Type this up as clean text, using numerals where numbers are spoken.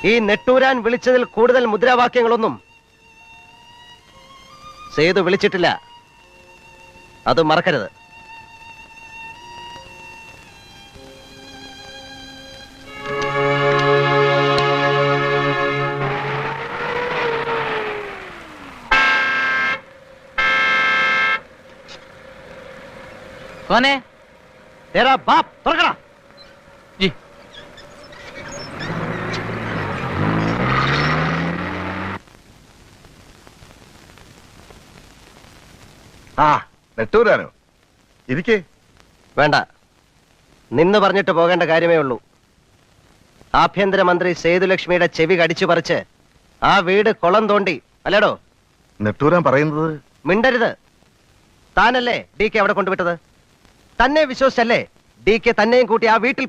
ഈ നെട്ടൂരാൻ വിളിച്ചതിൽ കൂടുതൽ മുദ്രാവാക്യങ്ങളൊന്നും സേതു വിളിച്ചിട്ടില്ല. അത് മറക്കരുത്. कौन है? तेरा बाप। തുറക്കടാ. जी। ആ നെട്ടൂരാനോ? ഇരിക്കേ. വേണ്ട, നിന്ന് പറഞ്ഞിട്ട് പോകേണ്ട കാര്യമേ ഉള്ളൂ. ആഭ്യന്തരമന്ത്രി സേതുലക്ഷ്മിയുടെ ചെവി കടിച്ചു പറിച്ച് ആ വീട് കുളം തോണ്ടി അല്ലേടോ? നെട്ടൂരാൻ പറയുന്നത്? മിണ്ടരുത്. താനല്ലേ ഡി കെ അവിടെ കൊണ്ടുവിട്ടത്? തന്നെ വിശ്വസിച്ചല്ലേ ഡി കെ തന്നെയും കൂട്ടി ആ വീട്ടിൽ